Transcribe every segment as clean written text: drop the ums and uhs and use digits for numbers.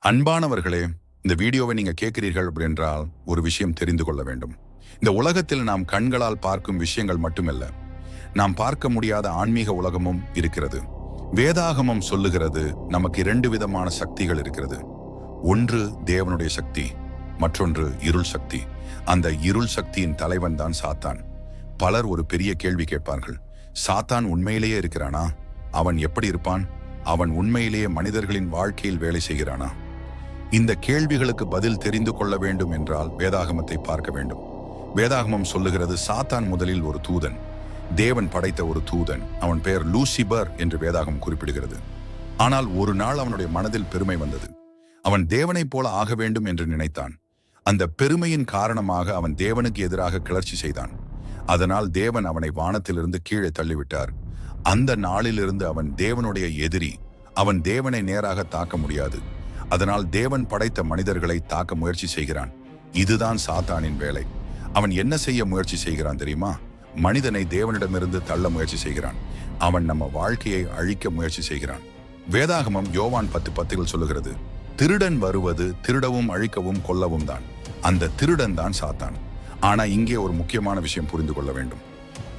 அன்பானவர்களே, இந்த வீடியோவை நீங்க கேட்கிறீர்கள் என்றால் ஒரு விஷயம் தெரிந்து கொள்ள வேண்டும். இந்த உலகத்தில் நாம் கண்களால் பார்க்கும் விஷயங்கள் மட்டுமல்ல, நாம் பார்க்க முடியாத ஆன்மீக உலகமும் இருக்கிறது. வேதாகமம் சொல்லுகிறது நமக்கு 2 விதமான சக்திகள் இருக்கிறது. ஒன்று தேவனுடைய சக்தி, மற்றொன்று இருள் சக்தி. அந்த இருள் சக்தியின் தலைவன் தான் சாத்தான். பலர் ஒரு பெரிய கேள்வி கேட்பார்கள். சாத்தான் உண்மையிலேயே இருக்கிறானா? அவன் எப்படி இருப்பான்? அவன் உண்மையிலேயே மனிதர்களின் வாழ்க்கையில் வேலை செய்கிறானா? இந்த கேள்விகளுக்கு பதில் தெரிந்து கொள்ள வேண்டும் என்றால் வேதாகமத்தை பார்க்க வேண்டும். வேதாகமம் சொல்லுகிறது சாத்தான் முதலில் ஒரு தூதன், தேவன் படைத்த ஒரு தூதன். அவன் பெயர் லூசிபர் என்று வேதாகமம் குறிப்பிடுகிறது. ஆனால் ஒரு நாள் அவனுடைய மனதில் பெருமை வந்தது. அவன் தேவனைப் போல ஆக வேண்டும் என்று நினைத்தான். அந்த பெருமையின் காரணமாக அவன் தேவனுக்கு எதிராக கிளர்ச்சி செய்தான். அதனால் தேவன் அவனை வானத்திலிருந்து கீழே தள்ளிவிட்டார். அந்த நாளிலிருந்து அவன் தேவனுடைய எதிரி. அவன் தேவனை நேராக தாக்க முடியாது. அதனால் தேவன் படைத்த மனிதர்களை தாக்க முயற்சி செய்கிறான். இதுதான் சாத்தானின் வேலை. அவன் என்ன செய்ய முயற்சி செய்கிறான் தெரியுமா? மனிதனை தேவனிடமிருந்து தள்ள முயற்சி செய்கிறான். அவன் நம்ம வாழ்க்கையை அழிக்க முயற்சி செய்கிறான். வேதாகமம் யோவான் 10:10 சொல்லுகிறது, திருடன் வருவது திருடவும் அழிக்கவும் கொல்லவும் தான். அந்த திருடன் தான் சாத்தான். ஆனா இங்கே ஒரு முக்கியமான விஷயம் புரிந்து கொள்ள வேண்டும்.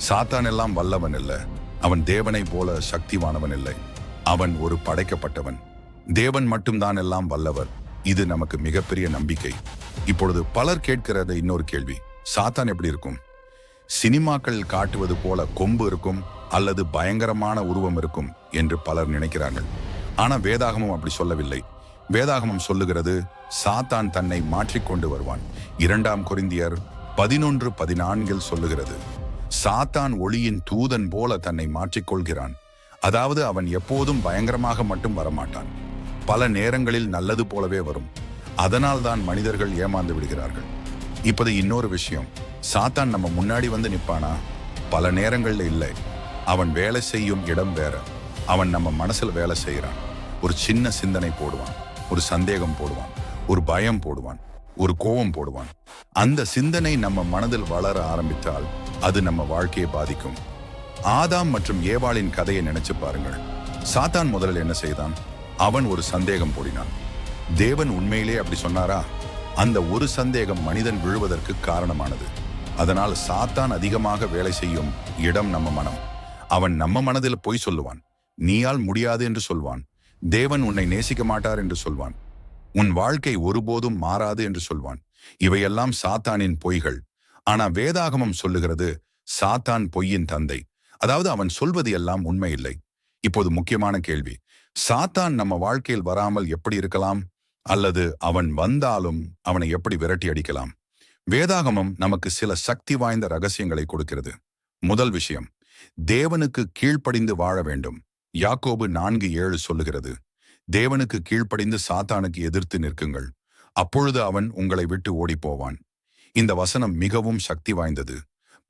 சாத்தான் எல்லாம் வல்லவன் இல்ல. அவன் தேவனை போல சக்திவானவன் இல்லை. அவன் ஒரு படைக்கப்பட்டவன். தேவன் மட்டும்தான் எல்லாம் வல்லவர். இது நமக்கு மிகப்பெரிய நம்பிக்கை. இப்பொழுது பலர் கேட்கிறது இன்னொரு கேள்வி, சாத்தான் எப்படி இருக்கும்? சினிமாக்கள் காட்டுவது போல கொம்பு இருக்கும் அல்லது பயங்கரமான உருவம் இருக்கும் என்று பலர் நினைக்கிறார்கள். ஆனா வேதாகமம் அப்படி சொல்லவில்லை. வேதாகமம் சொல்லுகிறது சாத்தான் தன்னை மாற்றிக்கொண்டு வருவான். 2 கொரிந்தியர் 11:14 சொல்லுகிறது, சாத்தான் ஒளியின் தூதன் போல தன்னை மாற்றிக்கொள்கிறான். அதாவது அவன் எப்போதும் பயங்கரமாக மட்டும் வரமாட்டான். பல நேரங்களில் நல்லது போலவே வரும். அதனால் தான் மனிதர்கள் ஏமாந்து விடுகிறார்கள். இப்போது இன்னொரு விஷயம், சாத்தான் நம்ம முன்னாடி வந்து நிற்பானா? பல நேரங்கள்ல இல்லை. அவன் வேலை செய்யும் இடம் வேற. அவன் நம்ம மனசுல வேலை செய்கிறான். ஒரு சின்ன சிந்தனை போடுவான், ஒரு சந்தேகம் போடுவான், ஒரு பயம் போடுவான், ஒரு கோபம் போடுவான். அந்த சிந்தனை நம்ம மனதில் வளர ஆரம்பித்தால் அது நம்ம வாழ்க்கையை பாதிக்கும். ஆதாம் மற்றும் ஏவாளின் கதையை நினைச்சு பாருங்கள். சாத்தான் முதலில் என்ன செய்தான்? அவன் ஒரு சந்தேகம் போடினான். தேவன் உண்மையிலே அப்படி சொன்னாரா? அந்த ஒரு சந்தேகம் மனிதன் விழுவதற்கு காரணமானது. அதனால் சாத்தான் அதிகமாக வேலை செய்யும் இடம் நம்ம மனம். அவன் நம்ம மனதில் பொய் சொல்லுவான். நீயால் முடியாது என்று சொல்வான். தேவன் உன்னை நேசிக்க மாட்டார் என்று சொல்வான். உன் வாழ்க்கை ஒருபோதும் மாறாது என்று சொல்வான். இவையெல்லாம் சாத்தானின் பொய்கள். ஆனா வேதாகமம் சொல்லுகிறது சாத்தான் பொய்யின் தந்தை. அதாவது அவன் சொல்வது எல்லாம் உண்மை இல்லை. இப்போது முக்கியமான கேள்வி, சாத்தான் நம்ம வாழ்க்கையில் வராமல் எப்படி இருக்கலாம்? அல்லது அவன் வந்தாலும் அவனை எப்படி விரட்டி அடிக்கலாம்? வேதாகமம் நமக்கு சில சக்தி வாய்ந்த ரகசியங்களை கொடுக்கிறது. முதல் விஷயம், தேவனுக்கு கீழ்ப்படிந்து வாழ வேண்டும். யாக்கோபு 4:7 சொல்லுகிறது, தேவனுக்கு கீழ்ப்படிந்து சாத்தானுக்கு எதிர்த்து நிற்குங்கள், அப்பொழுது அவன் உங்களை விட்டு ஓடிப்போவான். இந்த வசனம் மிகவும் சக்தி வாய்ந்தது.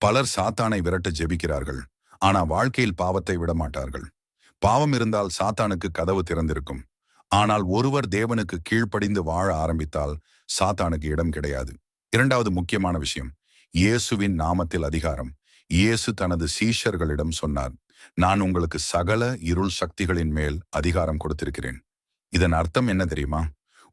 பலர் சாத்தானை விரட்ட ஜெபிக்கிறார்கள், ஆனா வாழ்க்கையில் பாவத்தை விடமாட்டார்கள். பாவம் இருந்தால் சாத்தானுக்கு கதவு திறந்திருக்கும். ஆனால் ஒருவர் தேவனுக்கு கீழ்ப்படிந்து வாழ ஆரம்பித்தால் சாத்தானுக்கு இடம் கிடையாது. 2வது முக்கியமான விஷயம், இயேசுவின் நாமத்தில் அதிகாரம். இயேசு தனது சீஷர்களிடம் சொன்னார், நான் உங்களுக்கு சகல இருள் சக்திகளின் மேல் அதிகாரம் கொடுத்திருக்கிறேன். இதன் அர்த்தம் என்ன தெரியுமா?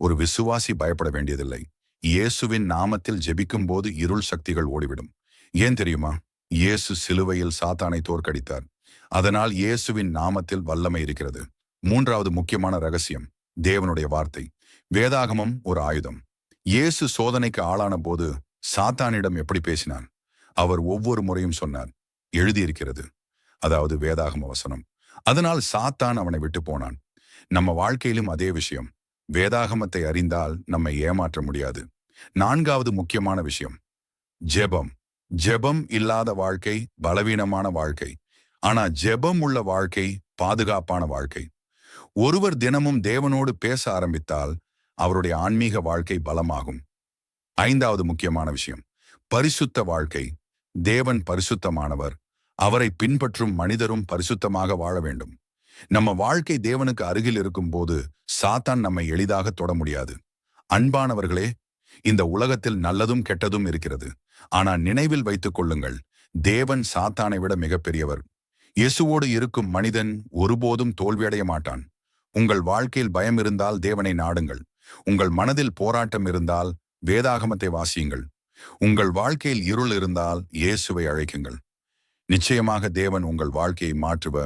ஒரு விசுவாசி பயப்பட வேண்டியதில்லை. இயேசுவின் நாமத்தில் ஜெபிக்கும் போது இருள் சக்திகள் ஓடிவிடும். ஏன் தெரியுமா? இயேசு சிலுவையில் சாத்தானை தோற்கடித்தார். அதனால் இயேசுவின் நாமத்தில் வல்லமை இருக்கிறது. 3வது முக்கியமான ரகசியம், தேவனுடைய வார்த்தை. வேதாகமம் ஒரு ஆயுதம். இயேசு சோதனைக்கு ஆளான போது சாத்தானிடம் எப்படி பேசினான்? அவர் ஒவ்வொரு முறையும் சொன்னார், எழுதியிருக்கிறது. அதாவது வேதாகம வசனம். அதனால் சாத்தான் அவனை விட்டு போனான். நம்ம வாழ்க்கையிலும் அதே விஷயம். வேதாகமத்தை அறிந்தால் நம்மை ஏமாற்ற முடியாது. 4வது முக்கியமான விஷயம், ஜெபம். ஜெபம் இல்லாத வாழ்க்கை பலவீனமான வாழ்க்கை. ஆனா ஜெபம் உள்ள வாழ்க்கை பாதுகாப்பான வாழ்க்கை. ஒருவர் தினமும் தேவனோடு பேச ஆரம்பித்தால் அவருடைய ஆன்மீக வாழ்க்கை பலமாகும். 5வது முக்கியமான விஷயம், பரிசுத்த வாழ்க்கை. தேவன் பரிசுத்தமானவர். அவரை பின்பற்றும் மனிதரும் பரிசுத்தமாக வாழ வேண்டும். நம்ம வாழ்க்கை தேவனுக்கு அருகில் இருக்கும் போது சாத்தான் நம்மை எளிதாக தொட முடியாது. அன்பானவர்களே, இந்த உலகத்தில் நல்லதும் கெட்டதும் இருக்கிறது. ஆனா நினைவில் வைத்துக் கொள்ளுங்கள், தேவன் சாத்தானை விட மிகப்பெரியவர். இயேசுவோடு இருக்கும் மனிதன் ஒருபோதும் தோல்வியடைய மாட்டான். உங்கள் வாழ்க்கையில் பயம் இருந்தால் தேவனை நாடுங்கள். உங்கள் மனதில் போராட்டம் இருந்தால் வேதாகமத்தை வாசியுங்கள். உங்கள் வாழ்க்கையில் இருள் இருந்தால் இயேசுவை அழைக்குங்கள். நிச்சயமாக தேவன் உங்கள் வாழ்க்கையை மாற்றுவர்.